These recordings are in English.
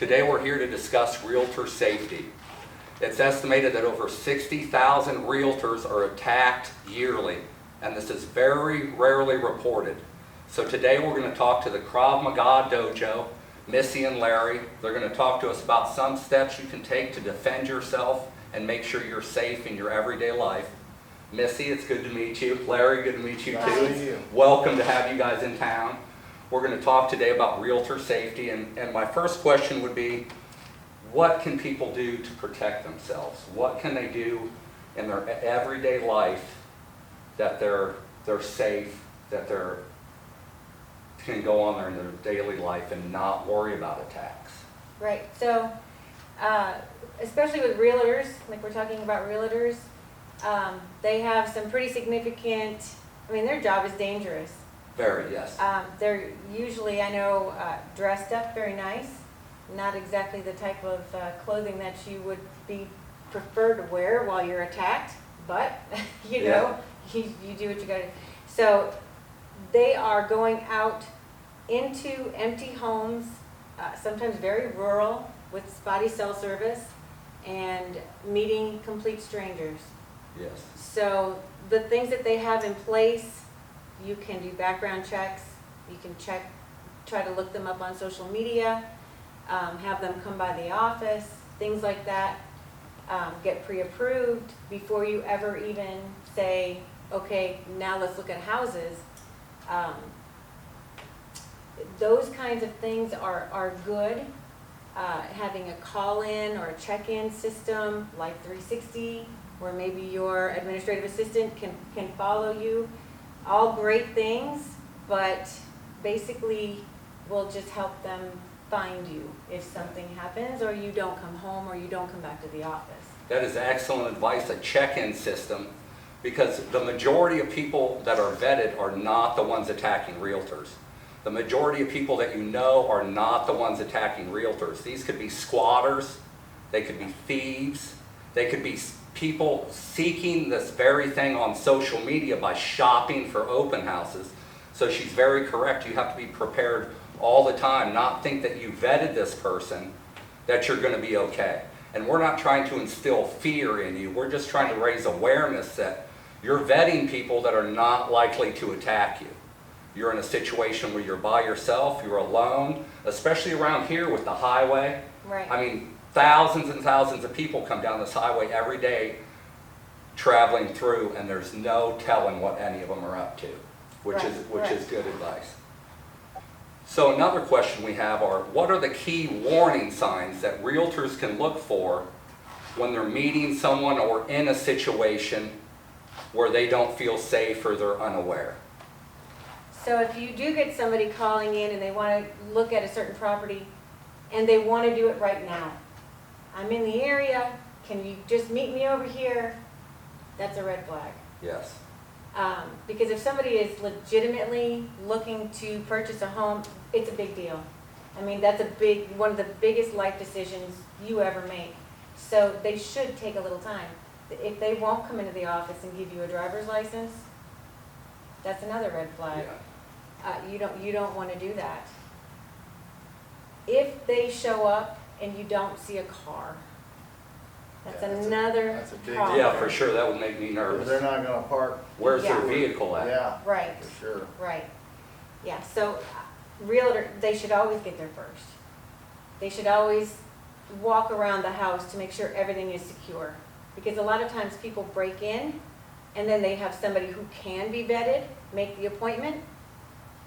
Today we're here to discuss realtor safety. It's estimated that over 60,000 realtors are attacked yearly, and this is very rarely reported. So today we're going to talk to the Krav Maga dojo, Missi and Larry. They're going to talk to us about some steps you can take to defend yourself and make sure you're safe in your everyday life. Missi, it's good to meet you. Larry, good to meet you too. Nice to meet you. Welcome to have you guys in town. We're going to talk today about realtor safety, and my first question would be, what can people do to protect themselves? What can they do in their everyday life that they're safe, that they can go on there in their daily life and not worry about attacks? Right, so especially with realtors, like we're talking about realtors, they have some pretty significant, their job is dangerous. Very, yes. They're usually, I know, dressed up very nice, not exactly the type of clothing that you would be preferred to wear while you're attacked, but you know, you do what you gotta do. So they are going out into empty homes, sometimes very rural, with spotty cell service, and meeting complete strangers. Yes. So the things that they have in place, you can do background checks, you can try to look them up on social media, have them come by the office, things like that, get pre-approved before you ever even say, okay, now let's look at houses. Those kinds of things are good. Having a call-in or a check-in system like 360, where maybe your administrative assistant can follow you. All great things, but basically will just help them find you if something happens or you don't come home or you don't come back to the office. That is excellent advice, a check-in system, because the majority of people that are vetted are not the ones attacking realtors. The majority of people that you know are not the ones attacking realtors. These could be squatters, they could be thieves, they could be people seeking this very thing on social media by shopping for open houses. So she's very correct. You have to be prepared all the time, not think that you vetted this person, that you're going to be okay. And we're not trying to instill fear in you. We're just trying to raise awareness that you're vetting people that are not likely to attack you. You're in a situation where you're by yourself, you're alone, especially around here with the highway. Right. Thousands and thousands of people come down this highway every day traveling through, and there's no telling what any of them are up to, which is good advice. So another question we have are, what are the key warning signs that realtors can look for when they're meeting someone or in a situation where they don't feel safe or they're unaware? So if you do get somebody calling in and they want to look at a certain property and they want to do it right now, I'm in the area, can you just meet me over here? That's a red flag. Yes. Because if somebody is legitimately looking to purchase a home, it's a big deal. That's one of the biggest life decisions you ever make. So they should take a little time. If they won't come into the office and give you a driver's license, that's another red flag. Yeah. You don't want to do that. If they show up and you don't see a car, that's another that's a big problem. Yeah, for sure. That would make me nervous. They're not gonna park. Where's their Yeah. vehicle at? Yeah, Right. for sure. Right. Yeah, so realtor, they should always get there first. They should always walk around the house to make sure everything is secure. Because a lot of times people break in and then they have somebody who can be vetted, make the appointment,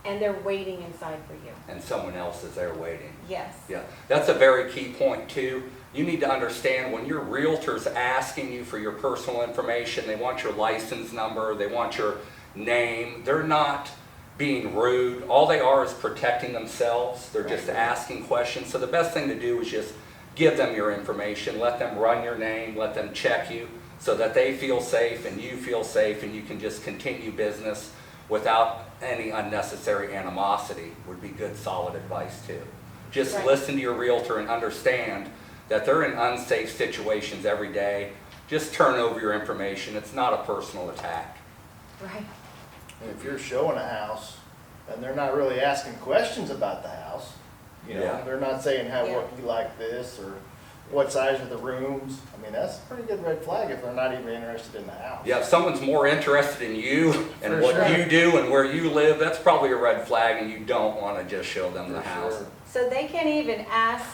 and they're waiting inside for you. And someone else is there waiting. Yes. Yeah, that's a very key point too. You need to understand when your realtor's asking you for your personal information, they want your license number, they want your name, they're not being rude. All they are is protecting themselves. They're just asking questions. So the best thing to do is just give them your information, let them run your name, let them check you so that they feel safe and you feel safe and you can just continue business without any unnecessary animosity. Would be good, solid advice too. Just listen to your realtor and understand that they're in unsafe situations every day. Just turn over your information. It's not a personal attack. Right. And if you're showing a house and they're not really asking questions about the house, You know, Yeah. they're not saying how, Yeah. what you like this, or what size are the rooms. I mean, that's a pretty good red flag if they're not even interested in the house. Yeah, if someone's more interested in you and For what sure. you do and where you live, that's probably a red flag, and you don't want to just show them the For house. sure. So they can even ask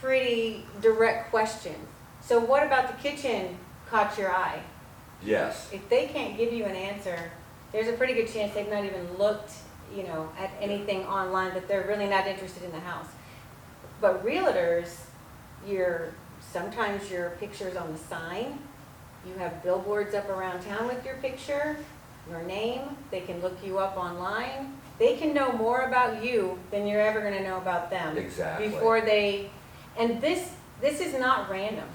pretty direct questions. So what about the kitchen caught your eye? Yes, If they can't give you an answer, there's a pretty good chance they've not even looked, at anything online, that they're really not interested in the house. But realtors, sometimes your picture's on the sign, you have billboards up around town with your picture, your name, they can look you up online. They can know more about you than you're ever gonna know about them. Exactly. And this is not random.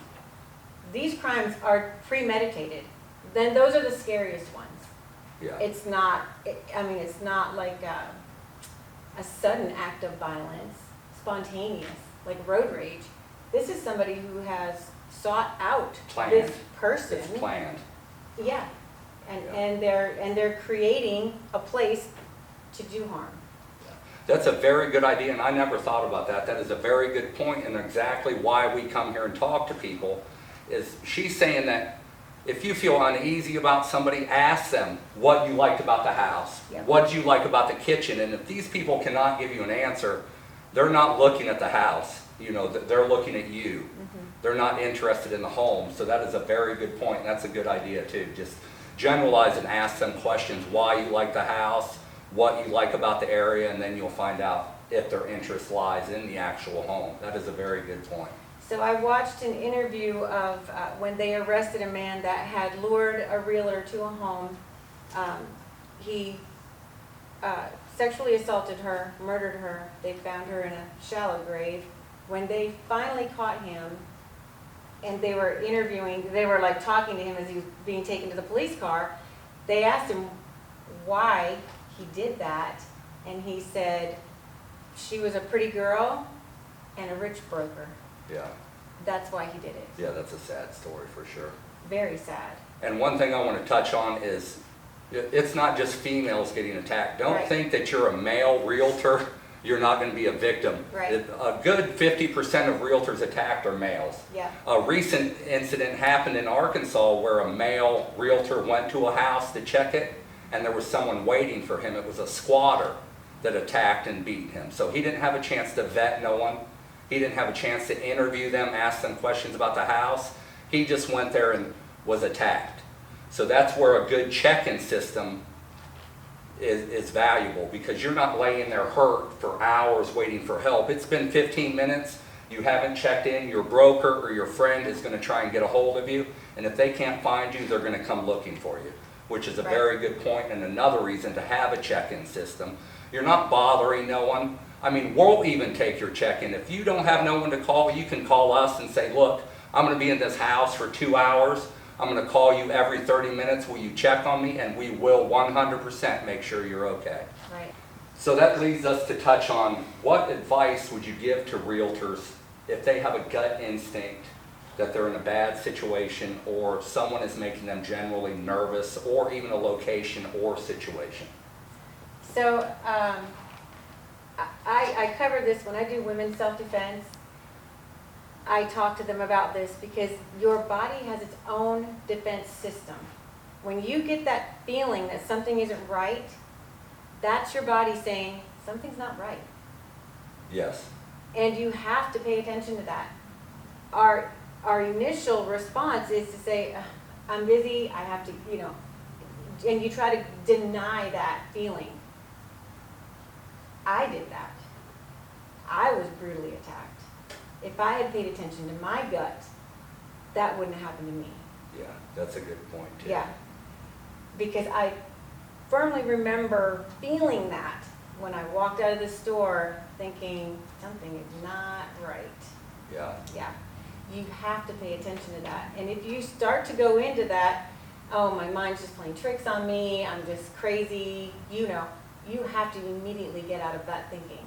These crimes are premeditated. Then those are the scariest ones. yeah. It's not, it's not like a sudden act of violence, spontaneous, like road rage. This is somebody who has sought out Planned. this person. It's planned. Yeah, Yeah. and they're creating a place to do harm. That's a very good idea, and I never thought about that. That is a very good point, and exactly why we come here and talk to people is she's saying that if you feel uneasy about somebody, ask them what you liked about the house. Yeah. What did you like about the kitchen? And if these people cannot give you an answer, they're not looking at the house. They're looking at you. They're not interested in the home. So that is a very good point. That's a good idea too. Just generalize and ask them questions, why you like the house, what you like about the area, and then you'll find out if their interest lies in the actual home. That is a very good point. So I watched an interview of when they arrested a man that had lured a realtor to a home. He sexually assaulted her, murdered her. They found her in a shallow grave. When they finally caught him and they were like talking to him as he was being taken to the police car, they asked him why he did that. And he said, she was a pretty girl and a rich broker. Yeah. That's why he did it. Yeah, that's a sad story for sure. Very sad. And one thing I want to touch on is it's not just females getting attacked. Don't Right. think that you're a male realtor, you're not going to be a victim. Right. A good 50% of realtors attacked are males. Yeah. A recent incident happened in Arkansas where a male realtor went to a house to check it, and there was someone waiting for him. It was a squatter that attacked and beat him. So he didn't have a chance to vet no one. He didn't have a chance to interview them, ask them questions about the house. He just went there and was attacked. So that's where a good check-in system is valuable, because you're not laying there hurt for hours waiting for help. It's been 15 minutes, you haven't checked in, your broker or your friend is going to try and get a hold of you, and if they can't find you, they're going to come looking for you, which is a Right. very good point, and another reason to have a check-in system. You're not bothering no one. We'll even take your check-in. If you don't have no one to call, you can call us and say, look, I'm going to be in this house for 2 hours. I'm going to call you every 30 minutes. Will you check on me? And we will 100% make sure you're okay. Right. So that leads us to touch on, what advice would you give to realtors if they have a gut instinct that they're in a bad situation, or someone is making them generally nervous, or even a location or situation? So I cover this when I do women's self-defense. I talk to them about this because your body has its own defense system. When you get that feeling that something isn't right, that's your body saying something's not right. Yes. And you have to pay attention to that. Our initial response is to say, I'm busy, I have to, and you try to deny that feeling. I did that. I was brutally attacked. If I had paid attention to my gut, that wouldn't have happened to me. Yeah, that's a good point too. Yeah. Because I firmly remember feeling that when I walked out of the store thinking something is not right. Yeah. Yeah. You have to pay attention to that. And if you start to go into that, oh, my mind's just playing tricks on me, I'm just crazy, you have to immediately get out of that thinking,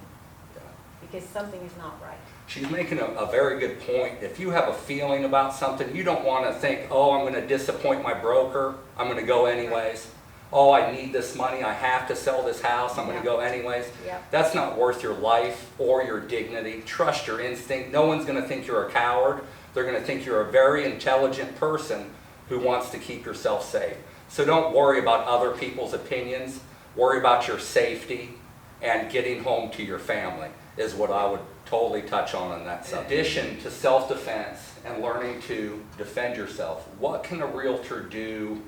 Yeah. because something is not right. She's making a very good point. If you have a feeling about something, you don't want to think, oh, I'm going to disappoint my broker, I'm going to go anyways. oh, I need this money, I have to sell this house, I'm gonna Yeah. go anyways. Yep. That's not worth your life or your dignity. Trust your instinct. No one's gonna think you're a coward. They're gonna think you're a very intelligent person who wants to keep yourself safe. So don't worry about other people's opinions. Worry about your safety and getting home to your family is what I would totally touch on that subject. In addition to self-defense and learning to defend yourself, what can a realtor do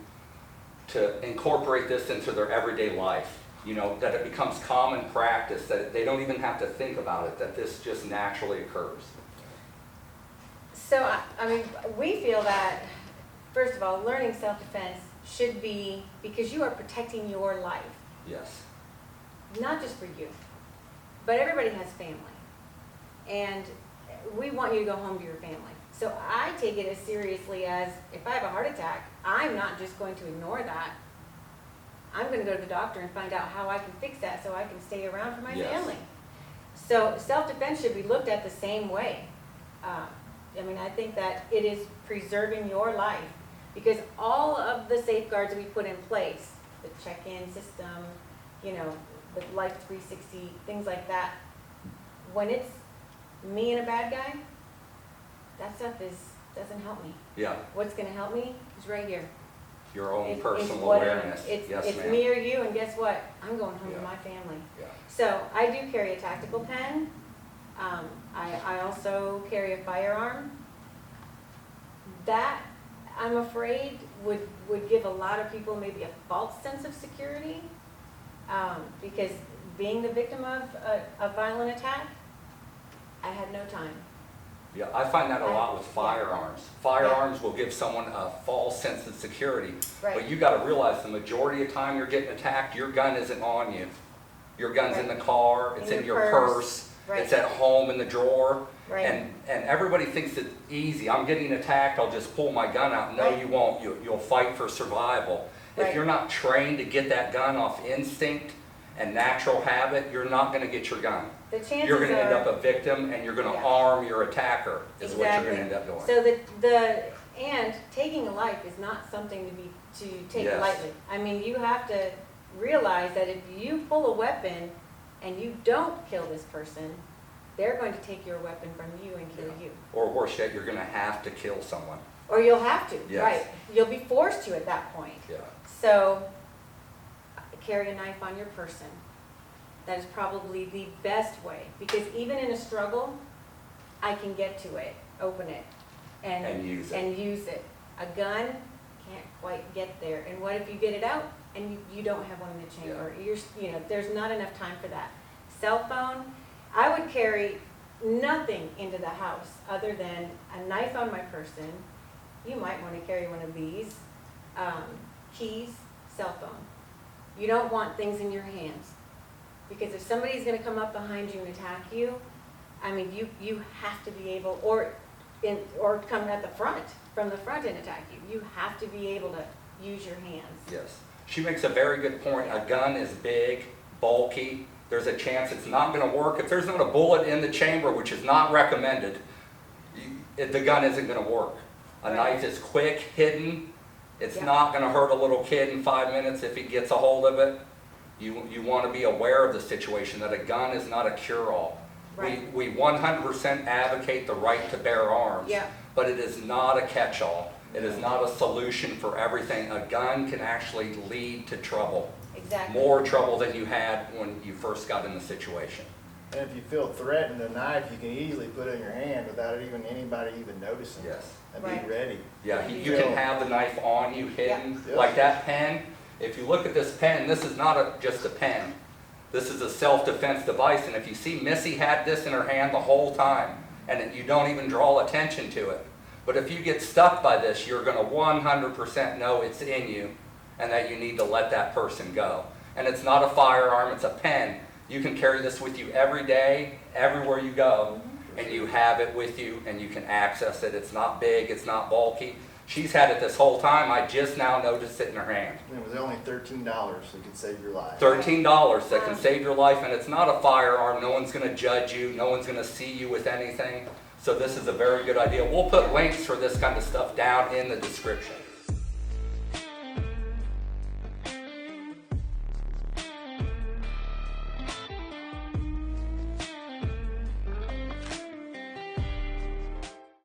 to incorporate this into their everyday life? You know, that it becomes common practice, that they don't even have to think about it, that this just naturally occurs. So, I mean, we feel that, first of all, learning self-defense should be because you are protecting your life, Yes. not just for you, but everybody has family. And we want you to go home to your family. So I take it as seriously as if I have a heart attack, I'm not just going to ignore that. I'm going to go to the doctor and find out how I can fix that so I can stay around for my Yes. family. So self-defense should be looked at the same way. I mean, I think that it is preserving your life because all of the safeguards we put in place, the check-in system, you know, the Life 360, things like that, when it's me and a bad guy, that stuff doesn't help me. Yeah, What's going to help me is right here. your own It's personal what- awareness. It's Yes, ma'am. me or you, and guess what? I'm going home to Yeah. my family. Yeah. So I do carry a tactical pen. I also carry a firearm. That, I'm afraid, would give a lot of people maybe a false sense of security. Because being the victim of a violent attack, I had no time. Yeah, I find that a lot with firearms. Firearms will give someone a false sense of security. But Right. you gotta realize the majority of time you're getting attacked, your gun isn't on you. Your gun's in the car, it's in your purse, Right. it's at home in the drawer. Right. And everybody thinks it's easy. I'm getting attacked, I'll just pull my gun out. No, Right. you won't. You'll fight for survival. If Right. you're not trained to get that gun off instinct and natural habit, you're not gonna get your gun. The chances You're gonna end are- up a victim and you're gonna Yeah. arm your attacker, is what you're Exactly. gonna end up doing. So and taking a life is not something to take Yes. lightly. I mean, you have to realize that if you pull a weapon and you don't kill this person, they're going to take your weapon from you and kill you. Or worse yet, you're gonna have to kill someone. Or you'll have to, Yes. right? You'll be forced to at that point. Yeah. So carry a knife on your person. That is probably the best way, because even in a struggle, I can get to it, open it, And use it. and use it. A gun can't quite get there. And what if you get it out and you don't have one in the chamber? You know, there's not enough time for that. Cell phone, I would carry nothing into the house other than a knife on my person. You might want to carry one of these, keys, cell phone. You don't want things in your hands. Because if somebody's gonna come up behind you and attack you, I mean, you have to be able, or come at the front, from the front and attack you. You have to be able to use your hands. Yes. She makes a very good point. A gun is big, bulky. There's a chance it's not gonna work. If there's not a bullet in the chamber, which is not recommended, the gun isn't gonna work. A Right. knife is quick, hidden. It's Yeah. not gonna hurt a little kid in 5 minutes if he gets a hold of it. You wanna be aware of the situation, that a gun is not a cure-all. Right. We 100% advocate the right to bear arms. Yeah. But it is not a catch-all. It is not a solution for everything. A gun can actually lead to trouble. Exactly. More trouble than you had when you first got in the situation. And if you feel threatened, a knife, you can easily put it in your hand without anybody even noticing. Yes. And Right. be ready. Yeah, you can have the knife on you, hidden, Yeah. like that pen. If you look at this pen, this is not just a pen. This is a self-defense device, and if you see Missy had this in her hand the whole time, and you don't even draw attention to it. But if you get stuck by this, you're gonna 100% know it's in you, and that you need to let that person go. And it's not a firearm, it's a pen. You can carry this with you every day, everywhere you go, and you have it with you, and you can access it. It's not big, it's not bulky. She's had it this whole time, I just now noticed it in her hand. And it was only $13, so it could save your life. $13 that can save your life, and it's not a firearm. No one's gonna judge you, no one's gonna see you with anything. So this is a very good idea. We'll put links for this kind of stuff down in the description.